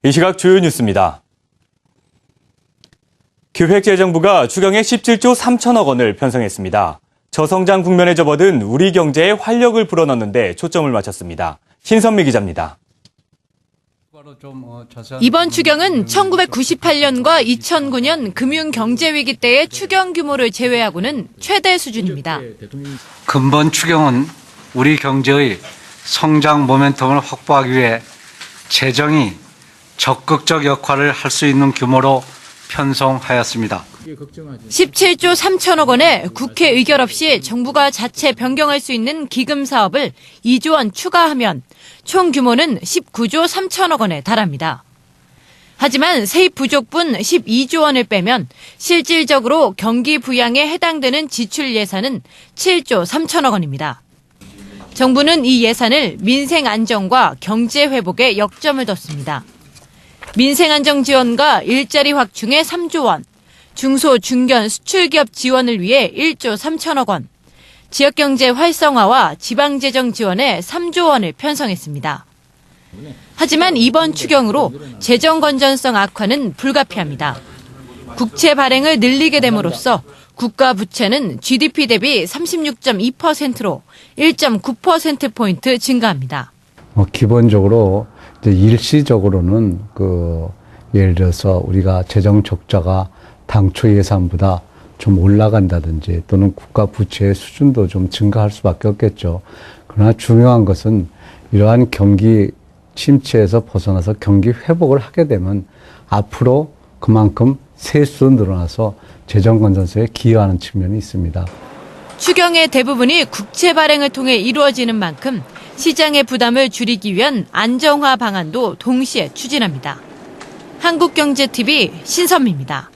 이 시각 주요 뉴스입니다. 기획재정부가 추경에 17조 3천억 원을 편성했습니다. 저성장 국면에 접어든 우리 경제에 활력을 불어넣는데 초점을 맞췄습니다. 신선미 기자입니다. 이번 추경은 1998년과 2009년 금융경제위기 때의 추경 규모를 제외하고는 최대 수준입니다. 근본 추경은 우리 경제의 성장 모멘텀을 확보하기 위해 재정이 적극적 역할을 할 수 있는 규모로 편성하였습니다. 17조 3천억 원에 국회 의결 없이 정부가 자체 변경할 수 있는 기금 사업을 2조 원 추가하면 총 규모는 19조 3천억 원에 달합니다. 하지만 세입 부족분 12조 원을 빼면 실질적으로 경기 부양에 해당되는 지출 예산은 7조 3천억 원입니다. 정부는 이 예산을 민생 안정과 경제 회복에 역점을 뒀습니다. 민생 안정 지원과 일자리 확충에 3조 원, 중소, 중견, 수출기업 지원을 위해 1조 3천억 원, 지역경제 활성화와 지방재정 지원에 3조 원을 편성했습니다. 하지만 이번 추경으로 재정 건전성 악화는 불가피합니다. 국채 발행을 늘리게 됨으로써 국가 부채는 GDP 대비 36.2%로 1.9%포인트 증가합니다. 기본적으로 이제 일시적으로는 예를 들어서 우리가 재정 적자가 당초 예산보다 좀 올라간다든지 또는 국가 부채의 수준도 좀 증가할 수밖에 없겠죠. 그러나 중요한 것은 이러한 경기 침체에서 벗어나서 경기 회복을 하게 되면 앞으로 그만큼 세수도 늘어나서 재정 건전성에 기여하는 측면이 있습니다. 추경의 대부분이 국채 발행을 통해 이루어지는 만큼 시장의 부담을 줄이기 위한 안정화 방안도 동시에 추진합니다. 한국경제TV 신선미입니다.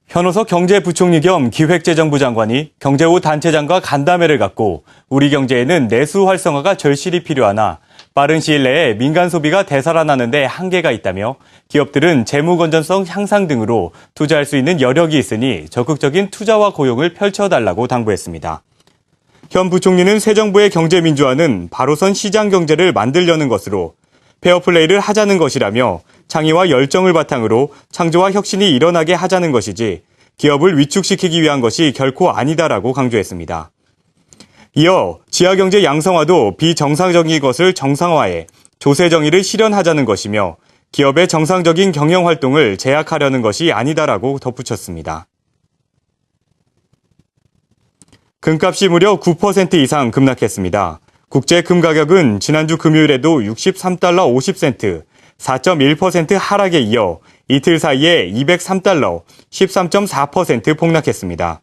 현호석 경제부총리 겸 기획재정부 장관이 경제부 단체장과 간담회를 갖고 우리 경제에는 내수 활성화가 절실히 필요하나 빠른 시일 내에 민간 소비가 되살아나는 데 한계가 있다며 기업들은 재무 건전성 향상 등으로 투자할 수 있는 여력이 있으니 적극적인 투자와 고용을 펼쳐달라고 당부했습니다. 현 부총리는 새 정부의 경제 민주화는 바로선 시장 경제를 만들려는 것으로 페어플레이를 하자는 것이라며 창의와 열정을 바탕으로 창조와 혁신이 일어나게 하자는 것이지 기업을 위축시키기 위한 것이 결코 아니다라고 강조했습니다. 이어 지하경제 양성화도 비정상적인 것을 정상화해 조세정의를 실현하자는 것이며 기업의 정상적인 경영활동을 제약하려는 것이 아니다라고 덧붙였습니다. 금값이 무려 9% 이상 급락했습니다. 국제 금 가격은 지난주 금요일에도 63달러 50센트, 4.1% 하락에 이어 이틀 사이에 203달러, 13.4% 폭락했습니다.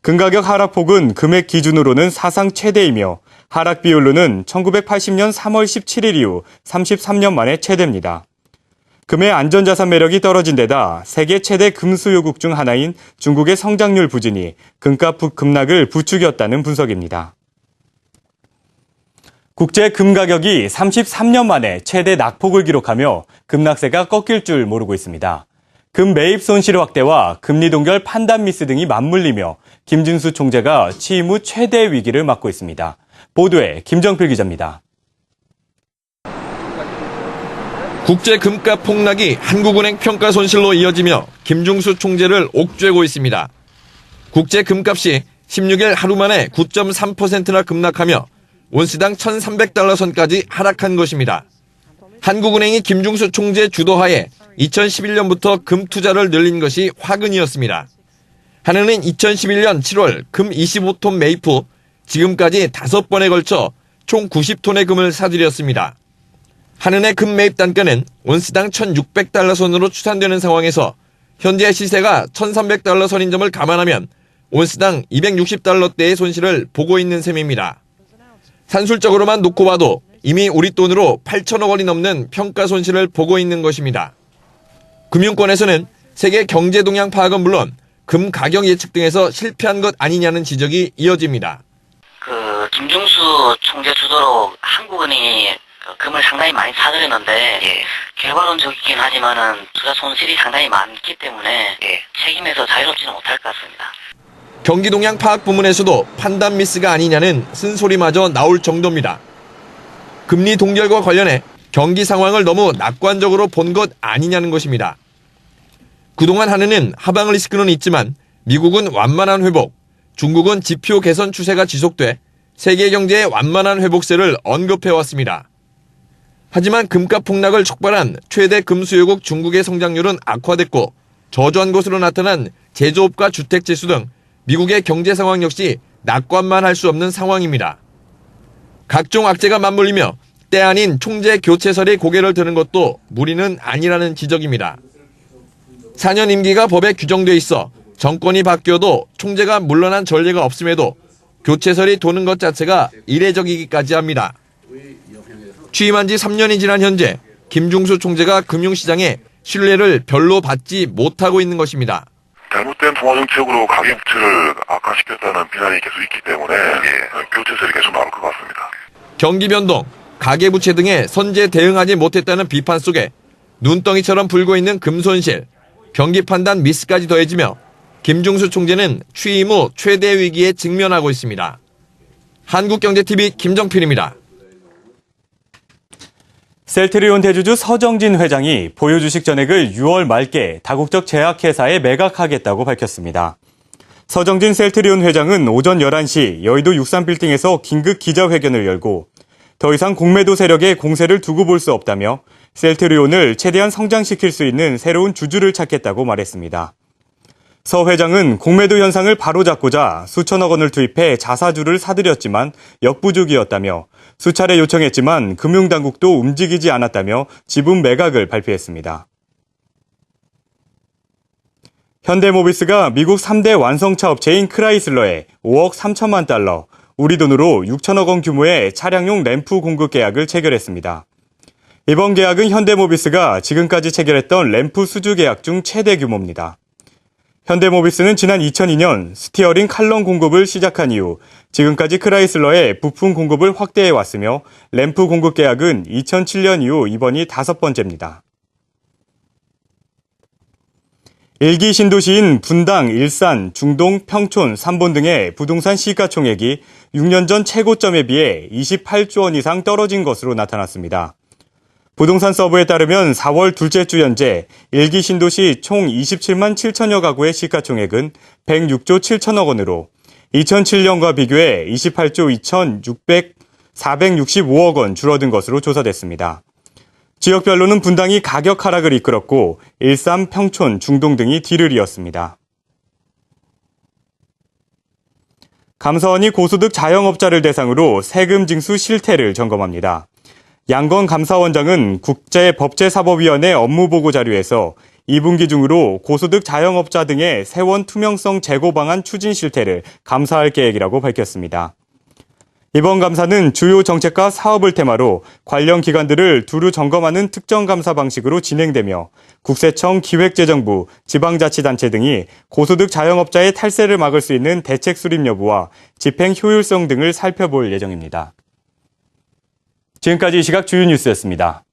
금 가격 하락폭은 금액 기준으로는 사상 최대이며 하락 비율로는 1980년 3월 17일 이후 33년 만에 최대입니다. 금의 안전자산 매력이 떨어진 데다 세계 최대 금 수요국 중 하나인 중국의 성장률 부진이 금값 급락을 부추겼다는 분석입니다. 국제 금 가격이 33년 만에 최대 낙폭을 기록하며 급락세가 꺾일 줄 모르고 있습니다. 금 매입 손실 확대와 금리 동결 판단 미스 등이 맞물리며 김진수 총재가 취임 후 최대 위기를 맞고 있습니다. 보도에 김정필 기자입니다. 국제 금값 폭락이 한국은행 평가 손실로 이어지며 김중수 총재를 옥죄고 있습니다. 국제 금값이 16일 하루 만에 9.3%나 급락하며 온스당 1,300달러 선까지 하락한 것입니다. 한국은행이 김중수 총재 주도하에 2011년부터 금 투자를 늘린 것이 화근이었습니다. 한은은 2011년 7월 금 25톤 매입 후 지금까지 5번에 걸쳐 총 90톤의 금을 사들였습니다. 한은의 금 매입 단가는 온스당 1,600달러 선으로 추산되는 상황에서 현재 시세가 1,300달러 선인 점을 감안하면 온스당 260달러대의 손실을 보고 있는 셈입니다. 산술적으로만 놓고 봐도 이미 우리 돈으로 8천억 원이 넘는 평가 손실을 보고 있는 것입니다. 금융권에서는 세계 경제 동향 파악은 물론 금 가격 예측 등에서 실패한 것 아니냐는 지적이 이어집니다. 김중수 총재 주도로 한국은행이 금을 상당히 많이 사들였는데 결과론적이긴 하지만은 투자 손실이 상당히 많기 때문에 책임에서 자유롭지는 못할 것 같습니다. 경기 동향 파악 부문에서도 판단 미스가 아니냐는 쓴소리마저 나올 정도입니다. 금리 동결과 관련해 경기 상황을 너무 낙관적으로 본 것 아니냐는 것입니다. 그동안 한은은 하방 리스크는 있지만 미국은 완만한 회복, 중국은 지표 개선 추세가 지속돼 세계 경제의 완만한 회복세를 언급해왔습니다. 하지만 금값 폭락을 촉발한 최대 금수요국 중국의 성장률은 악화됐고 저조한 것으로 나타난 제조업과 주택 지수 등 미국의 경제 상황 역시 낙관만 할 수 없는 상황입니다. 각종 악재가 맞물리며 때 아닌 총재 교체설이 고개를 드는 것도 무리는 아니라는 지적입니다. 4년 임기가 법에 규정돼 있어 정권이 바뀌어도 총재가 물러난 전례가 없음에도 교체설이 도는 것 자체가 이례적이기까지 합니다. 취임한 지 3년이 지난 현재 김중수 총재가 금융시장에 신뢰를 별로 받지 못하고 있는 것입니다. 잘못된 통화정책으로 가계부채를 악화시켰다는 비난이 계속 있기 때문에 교체설이 계속 나올 것 같습니다. 경기 변동, 가계부채 등에 선제 대응하지 못했다는 비판 속에 눈덩이처럼 불고 있는 금손실, 경기 판단 미스까지 더해지며 김중수 총재는 취임 후 최대 위기에 직면하고 있습니다. 한국경제TV 김정필입니다. 셀트리온 대주주 서정진 회장이 보유 주식 전액을 6월 말께 다국적 제약회사에 매각하겠다고 밝혔습니다. 서정진 셀트리온 회장은 오전 11시 여의도 63빌딩에서 긴급 기자회견을 열고 더 이상 공매도 세력에 공세를 두고 볼 수 없다며 셀트리온을 최대한 성장시킬 수 있는 새로운 주주를 찾겠다고 말했습니다. 서 회장은 공매도 현상을 바로잡고자 수천억 원을 투입해 자사주를 사들였지만 역부족이었다며 수차례 요청했지만 금융당국도 움직이지 않았다며 지분 매각을 발표했습니다. 현대모비스가 미국 3대 완성차 업체인 크라이슬러에 5억 3천만 달러, 우리 돈으로 6천억 원 규모의 차량용 램프 공급 계약을 체결했습니다. 이번 계약은 현대모비스가 지금까지 체결했던 램프 수주 계약 중 최대 규모입니다. 현대모비스는 지난 2002년 스티어링 칼럼 공급을 시작한 이후 지금까지 크라이슬러에 부품 공급을 확대해 왔으며 램프 공급 계약은 2007년 이후 이번이 5번째입니다. 일기 신도시인 분당, 일산, 중동, 평촌, 삼본 등의 부동산 시가총액이 6년 전 최고점에 비해 28조 원 이상 떨어진 것으로 나타났습니다. 부동산 서브에 따르면 4월 둘째 주 현재 일기 신도시 총 27만 7천여 가구의 시가총액은 106조 7천억 원으로 2007년과 비교해 28조 465억 원 줄어든 것으로 조사됐습니다. 지역별로는 분당이 가격 하락을 이끌었고 일산, 평촌, 중동 등이 뒤를 이었습니다. 감사원이 고소득 자영업자를 대상으로 세금 징수 실태를 점검합니다. 양건 감사원장은 국제법제사법위원회 업무보고 자료에서 2분기 중으로 고소득 자영업자 등의 세원 투명성 제고 방안 추진 실태를 감사할 계획이라고 밝혔습니다. 이번 감사는 주요 정책과 사업을 테마로 관련 기관들을 두루 점검하는 특정 감사 방식으로 진행되며 국세청, 기획재정부, 지방자치단체 등이 고소득 자영업자의 탈세를 막을 수 있는 대책 수립 여부와 집행 효율성 등을 살펴볼 예정입니다. 지금까지 이 시각 주요 뉴스였습니다.